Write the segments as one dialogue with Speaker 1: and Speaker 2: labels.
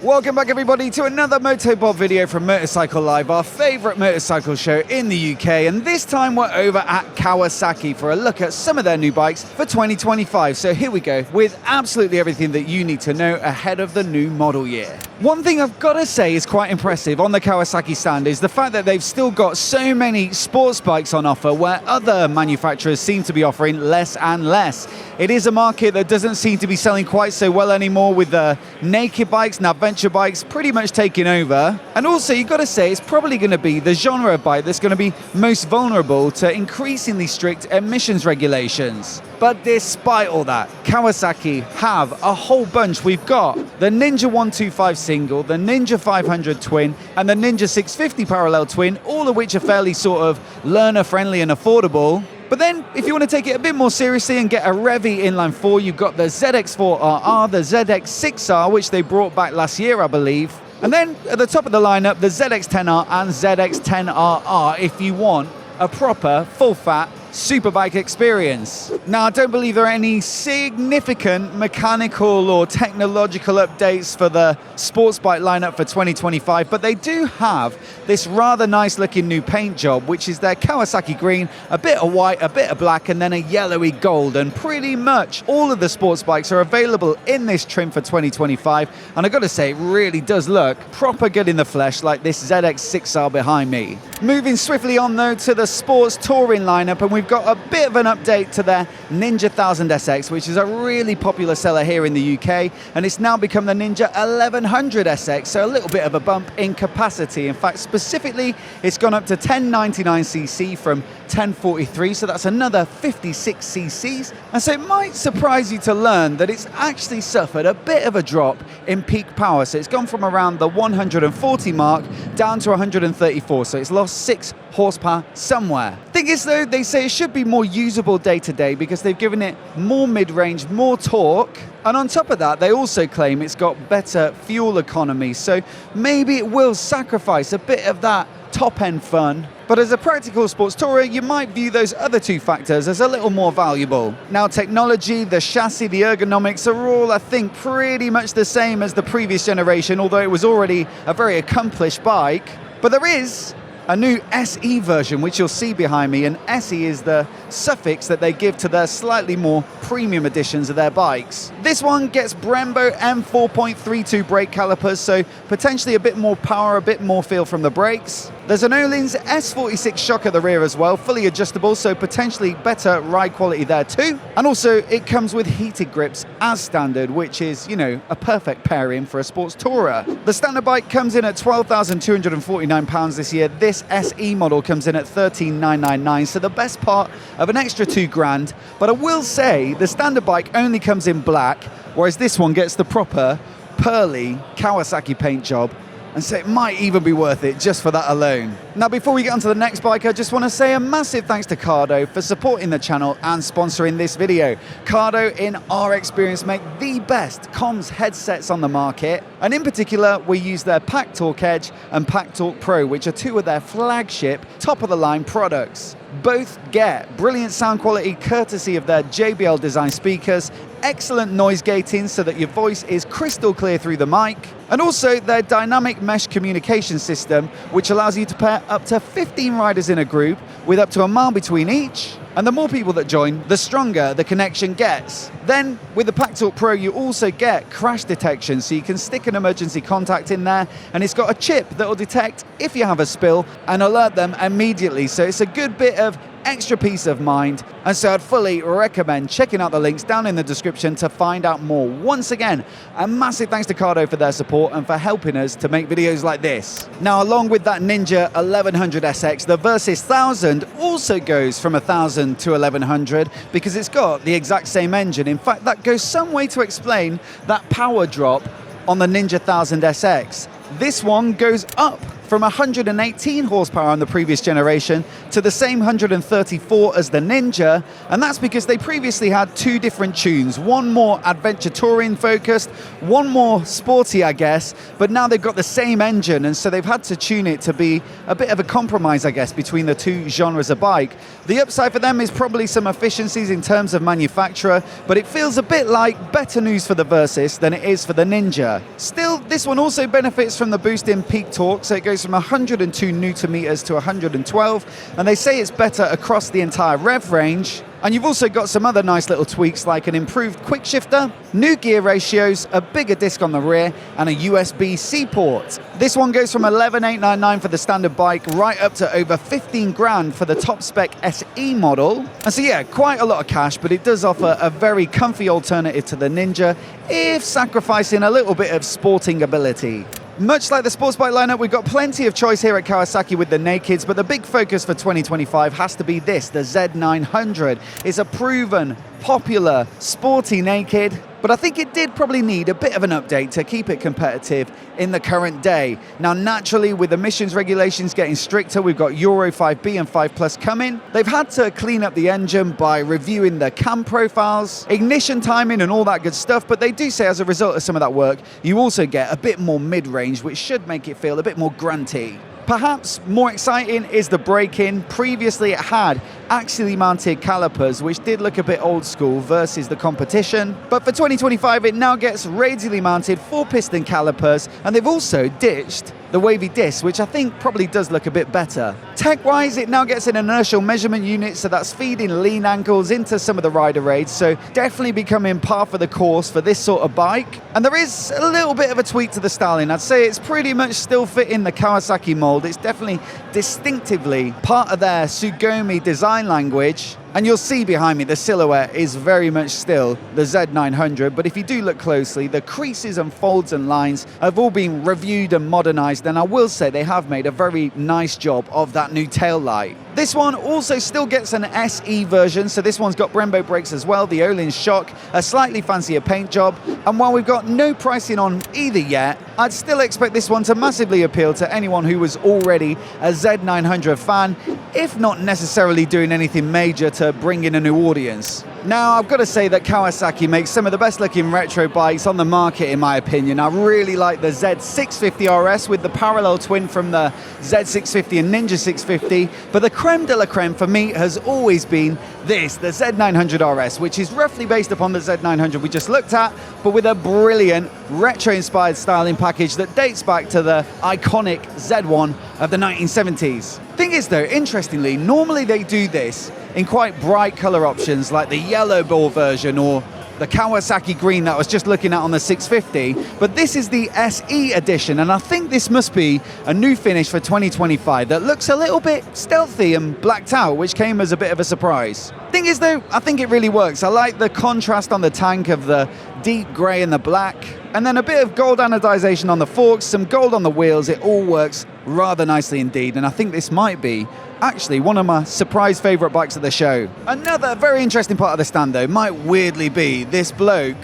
Speaker 1: Welcome back everybody to another MOTOBOB video from Motorcycle Live, our favourite motorcycle show in the UK, and this time we're over at Kawasaki for a look at some of their new bikes for 2025. So here we go with absolutely everything that you need to know ahead of the new model year. One thing I've got to say is quite impressive on the Kawasaki stand is the fact that they've still got so many sports bikes on offer where other manufacturers seem to be offering less and less. It is a market that doesn't seem to be selling quite so well anymore, with the naked bikes and adventure bikes pretty much taking over. And also you've got to say it's probably going to be the genre of bike that's going to be most vulnerable to increasingly strict emissions regulations. But despite all that, Kawasaki have a whole bunch. We've got the Ninja 125 single, the Ninja 500 twin, and the Ninja 650 parallel twin, all of which are fairly sort of learner friendly and affordable. But then, if you want to take it a bit more seriously and get a Revy inline 4, you've got the ZX4RR, the ZX6R, which they brought back last year, I believe. And then, at the top of the lineup, the ZX10R and ZX10RR, if you want a proper, full-fat superbike experience. Now, I don't believe there are any significant mechanical or technological updates for the sports bike lineup for 2025, but they do have this rather nice looking new paint job, which is their Kawasaki green, a bit of white, a bit of black, and then a yellowy gold. And pretty much all of the sports bikes are available in this trim for 2025. And I've got to say, it really does look proper good in the flesh, like this ZX6R behind me. Moving swiftly on though to the sports touring lineup, and we've got a bit of an update to their Ninja 1000 SX, which is a really popular seller here in the UK, and it's now become the Ninja 1100 SX, so a little bit of a bump in capacity. In fact, specifically, it's gone up to 1099cc from 1043, so that's another 56 cc's. And so it might surprise you to learn that it's actually suffered a bit of a drop in peak power. So it's gone from around the 140 mark down to 134, so it's lost 6 horsepower somewhere. Thing is though, they say it should be more usable day to day because they've given it more mid-range, more torque, and on top of that they also claim it's got better fuel economy, so maybe it will sacrifice a bit of that top-end fun. But as a practical sports tourer, you might view those other two factors as a little more valuable. Now, technology, the chassis, the ergonomics are all, I think, pretty much the same as the previous generation, although it was already a very accomplished bike. But there is a new SE version, which you'll see behind me, and SE is the suffix that they give to their slightly more premium editions of their bikes. This one gets Brembo M4.32 brake calipers, so potentially a bit more power, a bit more feel from the brakes. There's an Öhlins S46 shock at the rear as well, fully adjustable, so potentially better ride quality there too. And also it comes with heated grips as standard, which is, you know, a perfect pairing for a sports tourer. The standard bike comes in at £12,249 this year. This SE model comes in at $13,999, so the best part of an extra £2,000. But I will say the standard bike only comes in black, whereas this one gets the proper pearly Kawasaki paint job. And so it might even be worth it just for that alone. Now, before we get on to the next bike, I just want to say a massive thanks to Cardo for supporting the channel and sponsoring this video. Cardo, in our experience, make the best comms headsets on the market. And in particular, we use their Pack Talk Edge and Pack Talk Pro, which are two of their flagship, top-of-the-line products. Both get brilliant sound quality courtesy of their JBL design speakers, excellent noise gating so that your voice is crystal clear through the mic, and also their dynamic mesh communication system, which allows you to pair up to 15 riders in a group with up to a mile between each. And the more people that join, the stronger the connection gets. Then, with the Pack Talk Pro, you also get crash detection, so you can stick an emergency contact in there, and it's got a chip that will detect if you have a spill and alert them immediately. So it's a good bit of extra peace of mind, and so I'd fully recommend checking out the links down in the description to find out more. Once again, a massive thanks to Cardo for their support and for helping us to make videos like this. Now, along with that Ninja 1100 SX, the Versys 1000 also goes from 1000 to 1100 because it's got the exact same engine. In fact, that goes some way to explain that power drop on the Ninja 1000 SX. This one goes up from from 118 horsepower on the previous generation to the same 134 as the Ninja, and that's because they previously had two different tunes, one more adventure touring focused, one more sporty I guess, but now they've got the same engine, and so they've had to tune it to be a bit of a compromise I guess between the two genres of bike. The upside for them is probably some efficiencies in terms of manufacturer, but it feels a bit like better news for the Versys than it is for the Ninja. Still, this one also benefits from the boost in peak torque, so it goes from 102 Newton meters to 112, and they say it's better across the entire rev range. And you've also got some other nice little tweaks like an improved quick shifter, new gear ratios, a bigger disc on the rear, and a USB-C port. This one goes from 11,899 for the standard bike right up to over 15 grand for the top spec SE model. And so yeah, quite a lot of cash, but it does offer a very comfy alternative to the Ninja, if sacrificing a little bit of sporting ability. Much like the sports bike lineup, we've got plenty of choice here at Kawasaki with the nakeds, but the big focus for 2025 has to be this, the Z900. It's a proven, popular, sporty naked, but I think it did probably need a bit of an update to keep it competitive in the current day. Now, naturally, with emissions regulations getting stricter, we've got Euro 5B and 5 Plus coming. They've had to clean up the engine by reviewing the cam profiles, ignition timing and all that good stuff, but they do say as a result of some of that work, you also get a bit more mid-range, which should make it feel a bit more grunty. Perhaps more exciting is the braking. Previously it had axially mounted calipers, which did look a bit old school versus the competition. But for 2025 it now gets radially mounted 4-piston calipers, and they've also ditched the wavy disc, which I think probably does look a bit better. Tech-wise, it now gets an inertial measurement unit, so that's feeding lean angles into some of the rider aids, so definitely becoming par for the course for this sort of bike. And there is a little bit of a tweak to the styling. I'd say it's pretty much still fitting the Kawasaki mold. It's definitely distinctively part of their Tsugomi design language. And you'll see behind me, the silhouette is very much still the Z900, but if you do look closely, the creases and folds and lines have all been reviewed and modernized, and I will say they have made a very nice job of that new tail light. This one also still gets an SE version, so this one's got Brembo brakes as well, the Öhlins shock, a slightly fancier paint job, and while we've got no pricing on either yet, I'd still expect this one to massively appeal to anyone who was already a Z900 fan, if not necessarily doing anything major to bring in a new audience. Now, I've got to say that Kawasaki makes some of the best looking retro bikes on the market in my opinion. I really like the Z650RS with the parallel twin from the Z650 and Ninja 650, but the crème de la crème for me has always been this, the Z900RS, which is roughly based upon the Z900 we just looked at, but with a brilliant retro-inspired styling package that dates back to the iconic Z1 of the 1970s. Thing is though, interestingly, normally they do this in quite bright color options like the yellow ball version or the Kawasaki green that I was just looking at on the 650, but this is the SE edition, and I think this must be a new finish for 2025 that looks a little bit stealthy and blacked out, which came as a bit of a surprise. Thing is though, I think it really works. I like the contrast on the tank of the deep grey and the black, and then a bit of gold anodization on the forks, some gold on the wheels. It all works rather nicely indeed, and I think this might be actually one of my surprise favourite bikes of the show. Another very interesting part of the stand though might weirdly be this bloke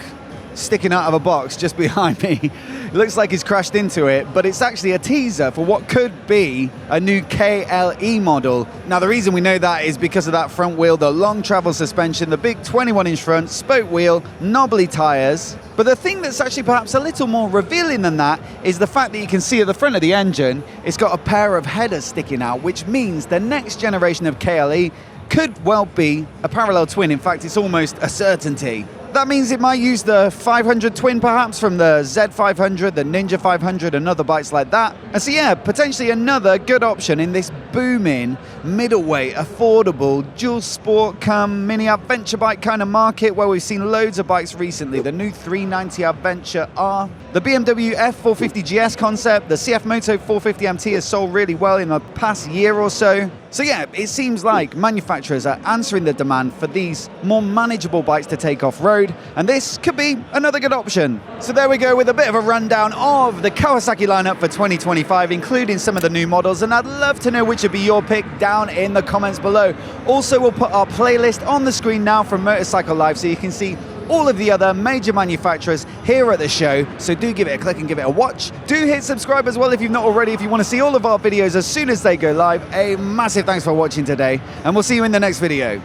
Speaker 1: sticking out of a box just behind me. It looks like he's crashed into it, but it's actually a teaser for what could be a new KLE model. Now the reason we know that is because of that front wheel, the long travel suspension, the big 21-inch front, spoke wheel, knobbly tyres. But the thing that's actually perhaps a little more revealing than that is the fact that you can see at the front of the engine, it's got a pair of headers sticking out, which means the next generation of KLE could well be a parallel twin. In fact, it's almost a certainty. That means it might use the 500 twin perhaps from the Z500, the Ninja 500 and other bikes like that. And so yeah, potentially another good option in this booming, middleweight, affordable, dual sport come mini adventure bike kind of market where we've seen loads of bikes recently. The new 390 Adventure R, the BMW F450 GS concept, the CF Moto 450 MT has sold really well in the past year or so. So yeah, it seems like manufacturers are answering the demand for these more manageable bikes to take off-road, and this could be another good option. So there we go with a bit of a rundown of the Kawasaki lineup for 2025, including some of the new models, and I'd love to know which would be your pick down in the comments below. Also, we'll put our playlist on the screen now from Motorcycle Live so you can see all of the other major manufacturers here at the show, so do give it a click and give it a watch. Do hit subscribe as well if you've not already, if you want to see all of our videos as soon as they go live. A massive thanks for watching today, and we'll see you in the next video.